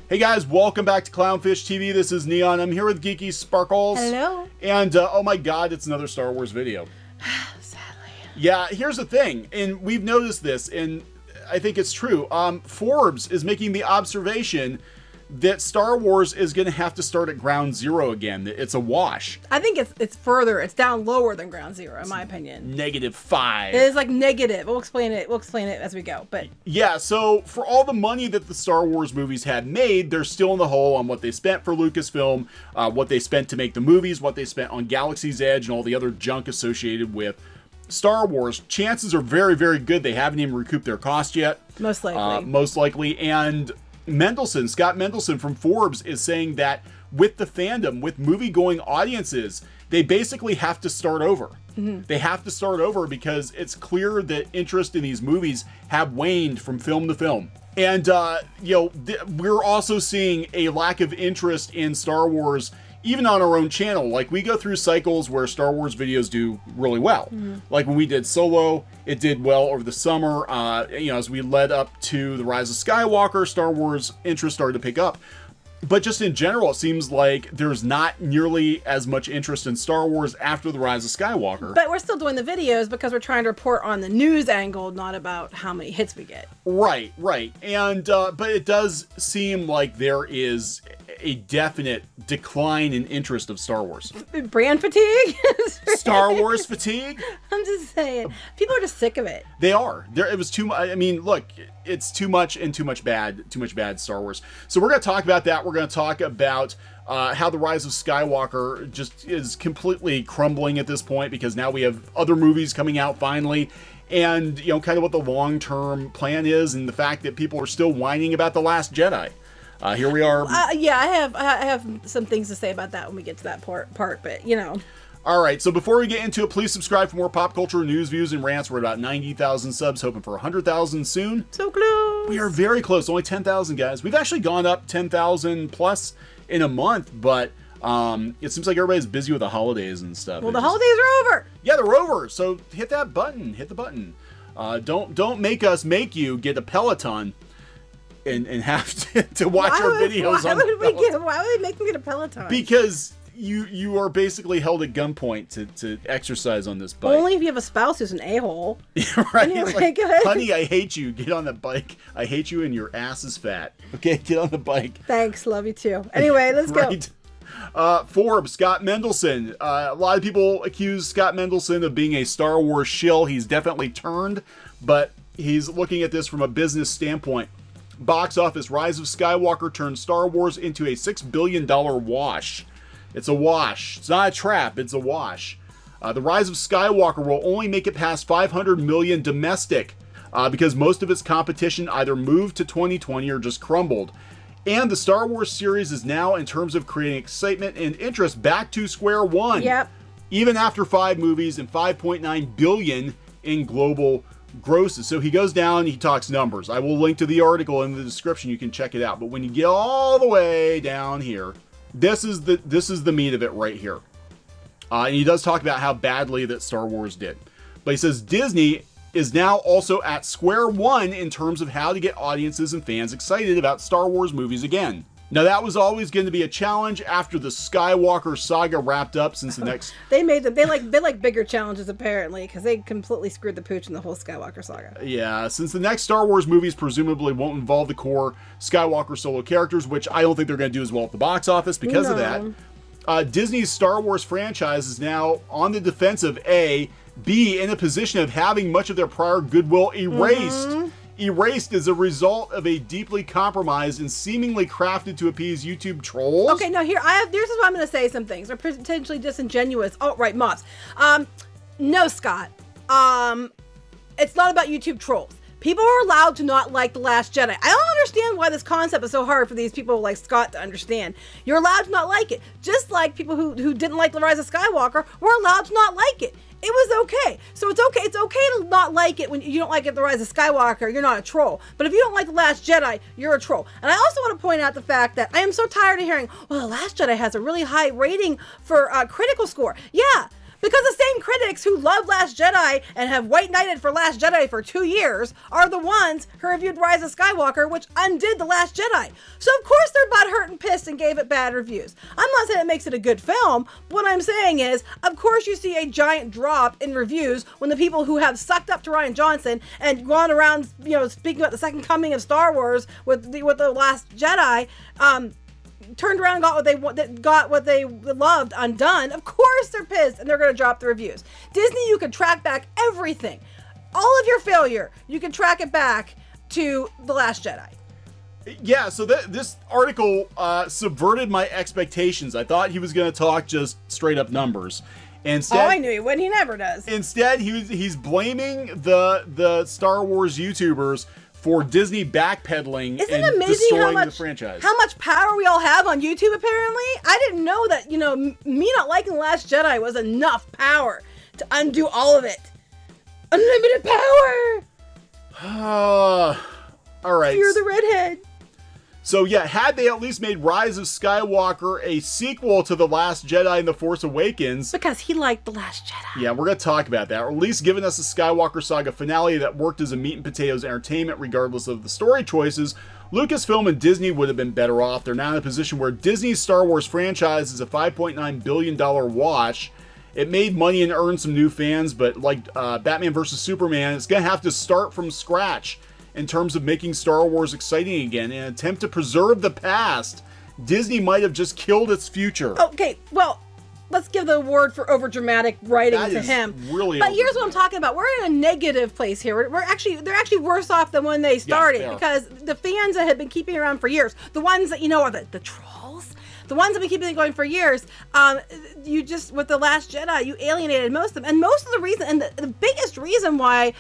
Hey guys, welcome back to CLOWNFISH TV. This is Kneon. I'm here with Geeky Sparkles. Hello. And oh my god, it's another Star Wars video. Sadly. Yeah, here's the thing, and we've noticed this, and I think it's true. Forbes is making the observation that Star Wars is going to have to start at ground zero again. It's a wash. I think it's further. It's down lower than ground zero, in my opinion. -5. It is like negative. We'll explain it. We'll explain it as we go. But yeah, so for all the money that the Star Wars movies had made, they're still in the hole on what they spent for Lucasfilm, what they spent to make the movies, what they spent on Galaxy's Edge, and all the other junk associated with Star Wars. Chances are very, very good they haven't even recouped their cost yet. most likely. Most likely. And Scott Mendelson from Forbes is saying that with the fandom, with movie-going audiences, they basically have to start over. They have to start over because it's clear that interest in these movies have waned from film to film. And, we're also seeing a lack of interest in Star Wars even on our own channel. Like, we go through cycles where Star Wars videos do really well. Like when we did Solo, it did well over the summer. As we led up to the Rise of Skywalker, Star Wars interest started to pick up. But just in general, it seems like there's not nearly as much interest in Star Wars after the Rise of Skywalker. But we're still doing the videos because we're trying to report on the news angle, not about how many hits we get. Right. And, but it does seem like there is a definite decline in interest of Star Wars. Brand fatigue? Star Wars fatigue? I'm just saying. People are just sick of it. They are. It was too much. I mean, look, it's too much and too much bad Star Wars. So we're going to talk about that. We're going to talk about how the Rise of Skywalker just is completely crumbling at this point because now we have other movies coming out finally. And, kind of what the long-term plan is and the fact that people are still whining about The Last Jedi. Here we are. Yeah, I have some things to say about that when we get to that part, but All right, so before we get into it, please subscribe for more pop culture news, views, and rants. We're at about 90,000 subs, hoping for 100,000 soon. So close. We are very close, only 10,000, guys. We've actually gone up 10,000 plus in a month, but it seems like everybody's busy with the holidays and stuff. Well, the holidays are over. Yeah, they're over, so hit that button. Hit the button. Don't make us make you get a Peloton and have to watch our videos on the Peloton. Why would they make me get a Peloton? Because you are basically held at gunpoint to exercise on this bike. Only if you have a spouse who's an a-hole. Right? Anyway, Like, go ahead. honey, I hate you. Get on the bike. I hate you and your ass is fat. Okay, get on the bike. Thanks, love you too. Anyway, let's go. Forbes, Scott Mendelson. A lot of people accuse Scott Mendelson of being a Star Wars shill. He's definitely turned, but he's looking at this from a business standpoint. Box office, Rise of Skywalker turned Star Wars into a $6 billion wash. It's a wash. It's not a trap. It's a wash. The Rise of Skywalker will only make it past 500 million domestic because most of its competition either moved to 2020 or just crumbled. And the Star Wars series is now, in terms of creating excitement and interest, back to square one. Yep. Even after 5 movies and 5.9 billion in global grosses. So he goes down, he talks numbers. I will link to the article in the description. You can check it out. But when you get all the way down here, this is the meat of it right here. And he does talk about how badly that Star Wars did. But he says Disney is now also at square one in terms of how to get audiences and fans excited about Star Wars movies again. Now, that was always going to be a challenge after the Skywalker saga wrapped up, since the next... They like bigger challenges, apparently, because they completely screwed the pooch in the whole Skywalker saga. Yeah, since the next Star Wars movies presumably won't involve the core Skywalker solo characters, which I don't think they're going to do as well at the box office because of that. Disney's Star Wars franchise is now on the defensive, A, B, in a position of having much of their prior goodwill erased. Erased as a result of a deeply compromised and seemingly crafted to appease YouTube trolls. Okay, now this is why I'm going to say some things. They're potentially disingenuous alt-right mobs. No, Scott. It's not about YouTube trolls. People are allowed to not like The Last Jedi. I don't understand why this concept is so hard for these people like Scott to understand. You're allowed to not like it. Just like people who didn't like The Rise of Skywalker were allowed to not like it. It was okay. So it's okay. It's okay to not like it when you don't like it, The Rise of Skywalker. You're not a troll. But if you don't like The Last Jedi, you're a troll. And I also want to point out the fact that I am so tired of hearing, well, The Last Jedi has a really high rating for critical score. Yeah, Because the same critics who love Last Jedi and have white knighted for Last Jedi for 2 years are the ones who reviewed Rise of Skywalker, which undid The Last Jedi. So of course they're butthurt and pissed and gave it bad reviews. I'm not saying it makes it a good film. What I'm saying is, of course you see a giant drop in reviews when the people who have sucked up to Rian Johnson and gone around, speaking about the second coming of Star Wars with the Last Jedi, turned around and got what they loved undone. Of course they're pissed and they're going to drop the reviews. Disney, you can track back everything. All of your failure, you can track it back to The Last Jedi. Yeah, so this article subverted my expectations. I thought he was going to talk just straight up numbers. Instead, I knew he would. He never does. Instead, he's blaming the Star Wars YouTubers for Disney backpedaling and destroying the franchise. How much power we all have on YouTube, apparently? I didn't know that, me not liking The Last Jedi was enough power to undo all of it. Unlimited power! All right. Fear the redhead. So yeah, had they at least made Rise of Skywalker a sequel to The Last Jedi and The Force Awakens... Because he liked The Last Jedi. Yeah, we're going to talk about that. Or at least given us a Skywalker saga finale that worked as a meat and potatoes entertainment regardless of the story choices, Lucasfilm and Disney would have been better off. They're now in a position where Disney's Star Wars franchise is a $5.9 billion wash. It made money and earned some new fans, but like Batman vs. Superman, it's going to have to start from scratch in terms of making Star Wars exciting again. In an attempt to preserve the past, Disney might have just killed its future. Okay, well, let's give the award for overdramatic writing to him. Really, but here's what I'm talking about. We're in a negative place here. They're actually worse off than when they started, because the fans that have been keeping it around for years, the ones that are the trolls, the ones that have been keeping it going for years, you just, with The Last Jedi, you alienated most of them. And most of the reason, and the biggest reason why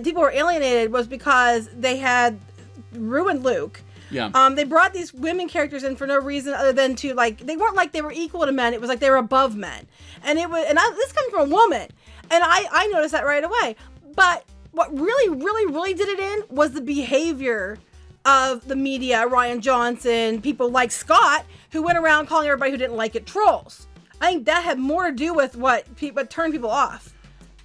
people were alienated was because they had ruined Luke. Yeah. They brought these women characters in for no reason other than to, they weren't like they were equal to men. It was like they were above men. And this comes from a woman. And I noticed that right away. But what really, really, really did it in was the behavior of the media, Rian Johnson, people like Scott, who went around calling everybody who didn't like it trolls. I think that had more to do with what turned people off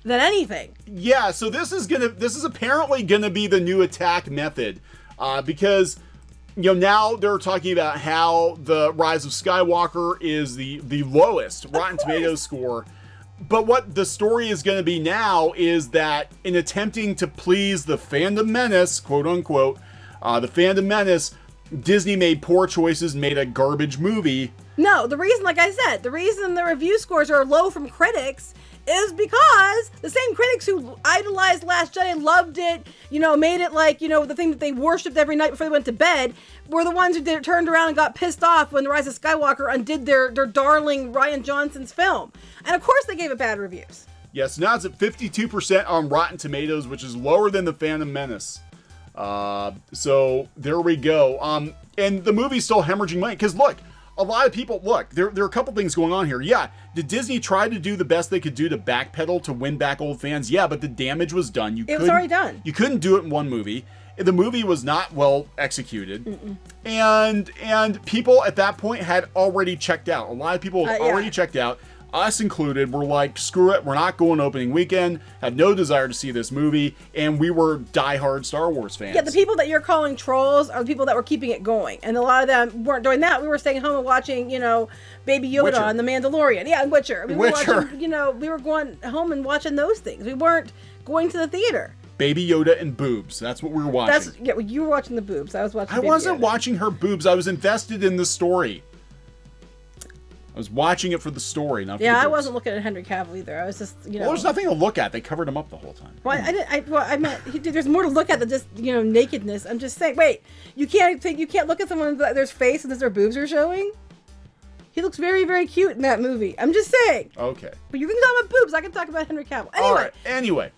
than anything. Yeah, so this is apparently gonna be the new attack method, because now they're talking about how the Rise of Skywalker is the lowest Rotten Tomatoes score. But what the story is going to be now is that in attempting to please the fandom menace, quote unquote, the fandom menace, Disney made poor choices and made a garbage movie. No, the reason, like I said, the reason the review scores are low from critics is because the same critics who idolized Last Jedi, loved it, made it the thing that they worshipped every night before they went to bed, were the ones who turned around and got pissed off when The Rise of Skywalker undid their darling Rian Johnson's film. And of course they gave it bad reviews. Yes, now it's at 52% on Rotten Tomatoes, which is lower than The Phantom Menace. So there we go. And the movie's still hemorrhaging money, because look, a lot of people, there are a couple things going on here. Yeah, did Disney try to do the best they could do to backpedal to win back old fans? Yeah, but the damage was done. It was already done. You couldn't do it in one movie. The movie was not well executed. And people at that point had already checked out. A lot of people had already checked out. Us included, were like, screw it, we're not going opening weekend, had no desire to see this movie, and we were diehard Star Wars fans. Yeah, the people that you're calling trolls are the people that were keeping it going, and a lot of them weren't doing that. We were staying home and watching, Baby Yoda Witcher. and The Mandalorian. Yeah, and Witcher. We were Witcher. watching, we were going home and watching those things. We weren't going to the theater. Baby Yoda and boobs. That's what we were watching. You were watching the boobs. I was watching I wasn't watching her boobs. I was invested in the story. I was watching it for the story, not for the boobs. I wasn't looking at Henry Cavill either. I was just, Well, there's nothing to look at. They covered him up the whole time. Well, I meant there's more to look at than just nakedness. I'm just saying. Wait, you can't look at someone that their face and their boobs are showing. He looks very, very cute in that movie. I'm just saying. Okay. But you can talk about boobs. I can talk about Henry Cavill. Anyway. All right. Anyway.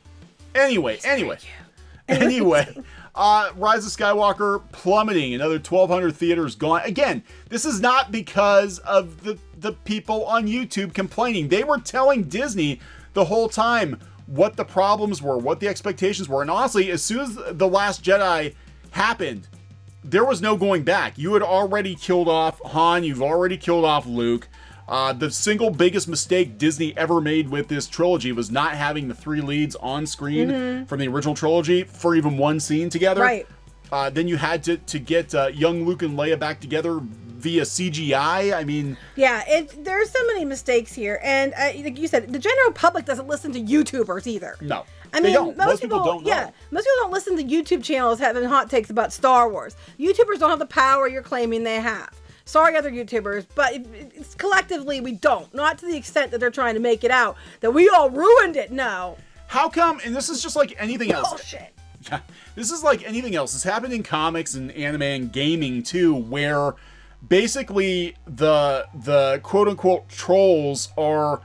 Rise of Skywalker plummeting. Another 1,200 theaters gone. Again, this is not because of the people on YouTube complaining. They were telling Disney the whole time what the problems were, what the expectations were. And honestly, as soon as The Last Jedi happened, there was no going back. You had already killed off Han. You've already killed off Luke. The single biggest mistake Disney ever made with this trilogy was not having the 3 leads on screen from the original trilogy for even one scene together. Right. Then you had to get young Luke and Leia back together via CGI. I mean... Yeah, there's so many mistakes here. And like you said, the general public doesn't listen to YouTubers either. No. I mean, don't. Most people don't know. Yeah, most people don't listen to YouTube channels having hot takes about Star Wars. YouTubers don't have the power you're claiming they have. Sorry, other YouTubers, but it's collectively we don't. Not to the extent that they're trying to make it out that we all ruined it. No. How come? And this is just like anything else. Bullshit. Yeah, this is like anything else. It's happened in comics and anime and gaming too, where basically the quote unquote trolls are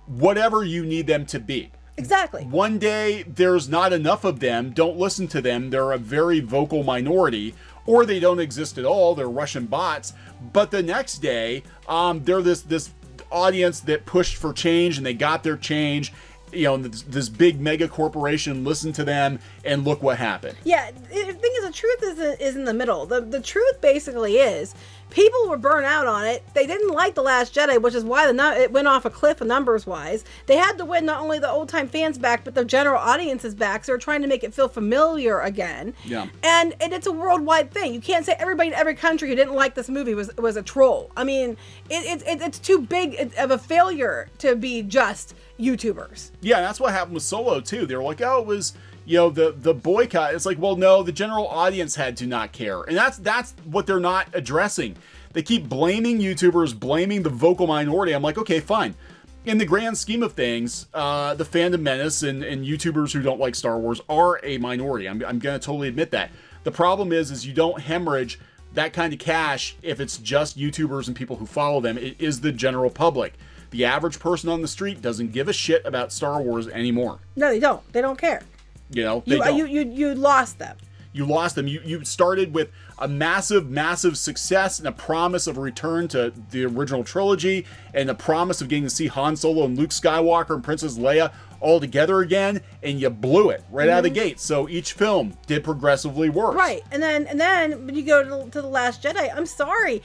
whatever you need them to be. Exactly. One day there's not enough of them. Don't listen to them. They're a very vocal minority, or they don't exist at all. They're Russian bots. But the next day, they're this audience that pushed for change, and they got their change. You know, this big mega corporation listened to them, and look what happened. Yeah, the thing is, the truth is in the middle. The truth basically is, people were burnt out on it. They didn't like The Last Jedi, which is why it went off a cliff numbers-wise. They had to win not only the old-time fans back, but the general audiences back, so they're trying to make it feel familiar again. Yeah. And it's a worldwide thing. You can't say everybody in every country who didn't like this movie was a troll. I mean, it's too big of a failure to be just YouTubers. Yeah, that's what happened with Solo, too. They were like, oh, it was... You know, the boycott. It's like, well, no, the general audience had to not care. And that's what they're not addressing. They keep blaming YouTubers, blaming the vocal minority. I'm like, okay, fine. In the grand scheme of things, the fandom menace and YouTubers who don't like Star Wars are a minority. I'm going to totally admit that. The problem is you don't hemorrhage that kind of cash if it's just YouTubers and people who follow them. It is the general public. The average person on the street doesn't give a shit about Star Wars anymore. No, they don't. They don't care. You know, you lost them. You lost them. You started with a massive success and a promise of a return to the original trilogy and a promise of getting to see Han Solo and Luke Skywalker and Princess Leia all together again, and you blew it right out of the gate. So each film did progressively worse. Right, and then when you go to The Last Jedi, I'm sorry,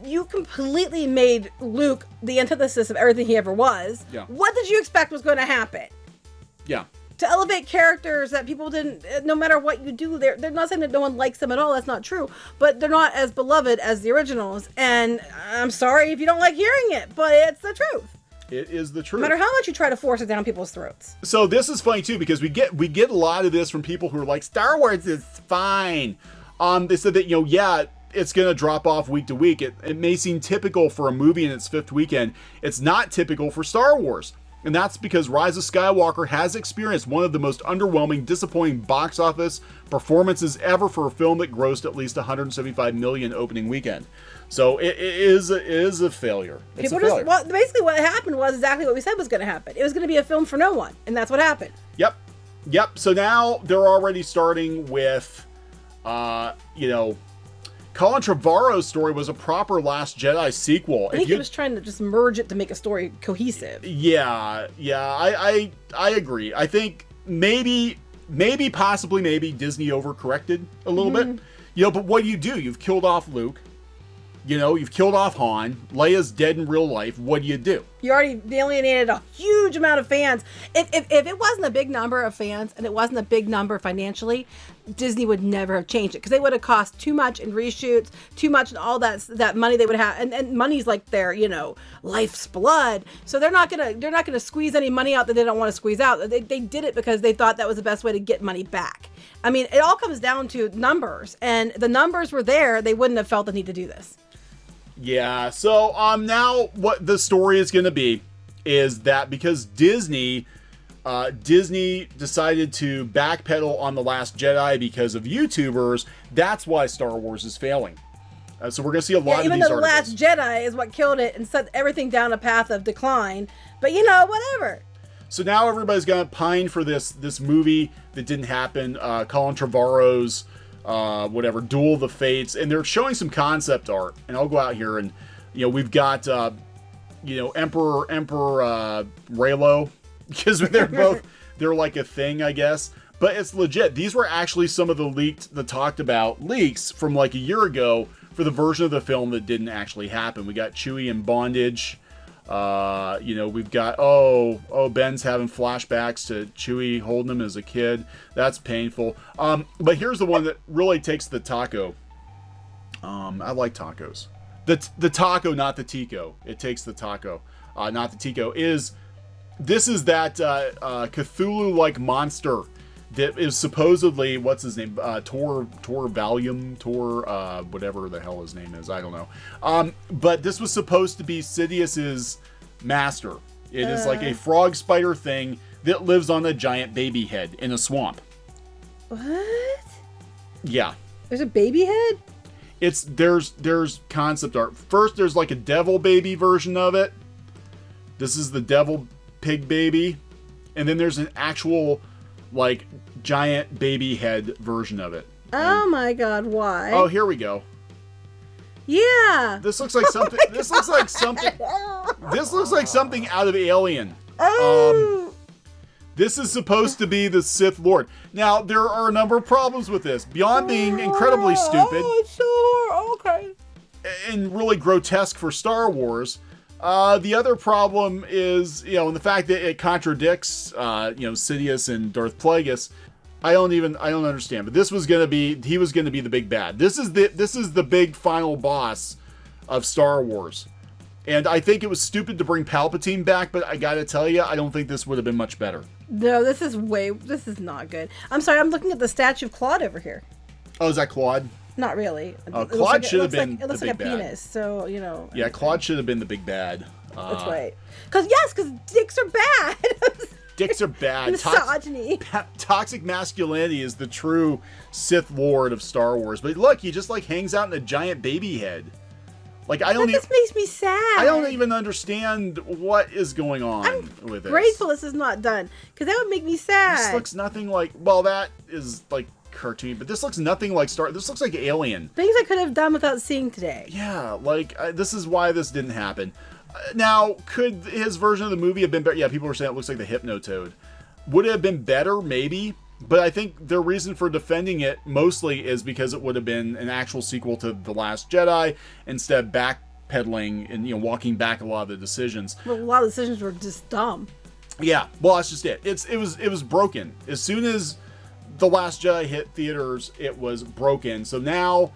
you completely made Luke the antithesis of everything he ever was. Yeah. What did you expect was going to happen? Yeah. To elevate characters that people didn't, no matter what you do, they're not saying that no one likes them at all. That's not true. But they're not as beloved as the originals. And I'm sorry if you don't like hearing it, but it's the truth. It is the truth. No matter how much you try to force it down people's throats. So this is funny too, because we get a lot of this from people who are like, Star Wars is fine. They said that, yeah, it's going to drop off week to week. It may seem typical for a movie in its 5th weekend. It's not typical for Star Wars. And that's because Rise of Skywalker has experienced one of the most underwhelming, disappointing box office performances ever for a film that grossed at least $175 million opening weekend. So it is a failure. It's a failure. Basically what happened was exactly what we said was going to happen. It was going to be a film for no one, and that's what happened. Yep. So now they're already starting with, Colin Trevorrow's story was a proper Last Jedi sequel. I think he was trying to just merge it to make a story cohesive. Yeah, I agree. I think maybe possibly Disney overcorrected a little bit. But what do? You've killed off Luke. You've killed off Han. Leia's dead in real life. What do? You already alienated a huge amount of fans. If it wasn't a big number of fans and it wasn't a big number financially, Disney would never have changed it because they would have cost too much in reshoots, too much in all that money they would have, and money's like their life's blood. So they're not gonna squeeze any money out that they don't want to squeeze out. They did it because they thought that was the best way to get money back. I mean, it all comes down to numbers, and the numbers were there. They wouldn't have felt the need to do this. Yeah, so now what the story is going to be is that because Disney decided to backpedal on The Last Jedi because of YouTubers, that's why Star Wars is failing. So we're going to see a lot of these articles. Even though The Last Jedi is what killed it and set everything down a path of decline, but whatever. So now everybody's going to pine for this movie that didn't happen, Colin Trevorrow's Duel of the Fates, and they're showing some concept art. And I'll go out here and, we've got, Emperor Raylo, because they're like a thing, I guess. But it's legit. These were actually some of the talked about leaks from like a year ago for the version of the film that didn't actually happen. We got Chewie in bondage. We've got, Ben's having flashbacks to Chewie holding him as a kid. That's painful. But here's the one that really takes the taco. I like tacos. The taco, not the Tico. It takes the taco, not the Tico. This is that Cthulhu-like monster that is supposedly, what's his name? Tor Valium, whatever the hell his name is. I don't know. But this was supposed to be Sidious's master. It is like a frog spider thing that lives on a giant baby head in a swamp. What? Yeah. There's a baby head? There's concept art. First, there's like a devil baby version of it. This is the devil pig baby. And then there's an actual, like, giant baby head version of it. Oh my god, why? Oh, here we go. Yeah. This looks like something. This looks like something. This looks like something out of Alien. This is supposed to be the Sith Lord. Now, there are a number of problems with this. Beyond being incredibly stupid. Oh, it's so okay. And really grotesque for Star Wars. The other problem is, in the fact that it contradicts, Sidious and Darth Plagueis. I don't understand. But he was going to be the big bad. This is the big final boss of Star Wars. And I think it was stupid to bring Palpatine back, but I gotta tell you, I don't think this would have been much better. No, this is not good. I'm sorry, I'm looking at the statue of Claude over here. Oh, is that Claude? Not really. Claude should have been it looks the like big a bad. penis, so, Yeah, Claude should have been the big bad. That's right. Because dicks are bad. Dicks are bad. Misogyny. Toxic masculinity is the true Sith Lord of Star Wars. But look, he just like hangs out in a giant baby head. Like this makes me sad. I don't even understand what is going on with this. I'm grateful this is not done, because that would make me sad. This looks nothing like. Well, that is like cartoon, but this looks nothing like Star. This looks like Alien. Things I could have done without seeing today. Yeah, this is why this didn't happen. Now, could his version of the movie have been better? Yeah, people were saying it looks like the Hypnotoad. Would it have been better? Maybe. But I think the reason for defending it mostly is because it would have been an actual sequel to The Last Jedi instead of backpedaling and walking back a lot of the decisions. Well, a lot of the decisions were just dumb. Yeah, well, that's just it. It was broken. As soon as The Last Jedi hit theaters, it was broken. So now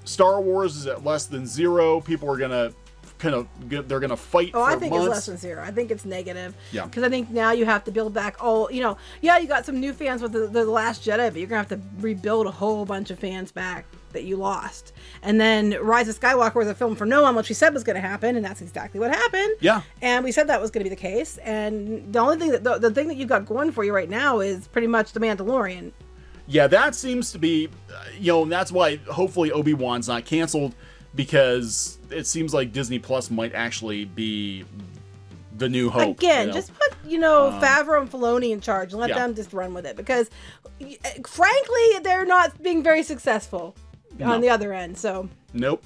Star Wars is at less than 0. People are gonna they're gonna fight for months. I think it's less than 0. I think it's negative. Yeah. Because I think now you have to build back you got some new fans with the Last Jedi, but you're gonna have to rebuild a whole bunch of fans back that you lost. And then Rise of Skywalker was a film for no one, which we said was gonna happen, and that's exactly what happened. Yeah. And we said that was gonna be the case. And the only thing the thing that you've got going for you right now is pretty much The Mandalorian. Yeah, that seems to be, and that's why hopefully Obi-Wan's not canceled, because it seems like Disney Plus might actually be the new hope. Again, just put, Favreau and Filoni in charge and let them just run with it, because frankly, they're not being very successful on the other end, so. Nope.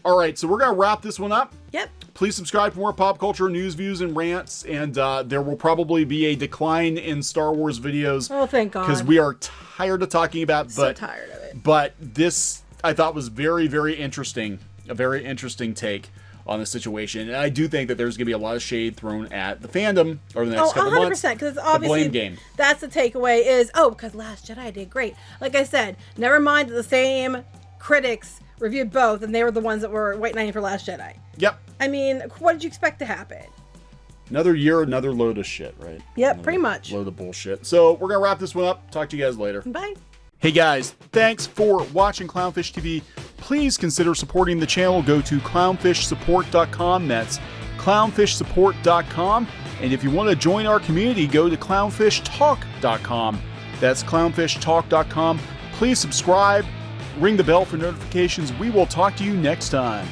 All right, so we're going to wrap this one up. Yep. Please subscribe for more pop culture news, views, and rants, and there will probably be a decline in Star Wars videos. Oh, thank God. Because we are tired of talking about it. So tired of it. But this, I thought, was very, very interesting. A very interesting take on the situation. And I do think that there's going to be a lot of shade thrown at the fandom over the next couple months. 100%, because obviously the blame game. That's the takeaway is, because Last Jedi did great. Like I said, never mind that the same critics reviewed both, and they were the ones that were white knighting for Last Jedi. Yep. I mean, what did you expect to happen? Another year, another load of shit, right? Yep, pretty much. Load of bullshit. So we're going to wrap this one up. Talk to you guys later. Bye. Hey guys, thanks for watching Clownfish TV. Please consider supporting the channel. Go to clownfishsupport.com. That's clownfishsupport.com. And if you want to join our community, go to clownfishtalk.com. That's clownfishtalk.com. Please subscribe, ring the bell for notifications. We will talk to you next time.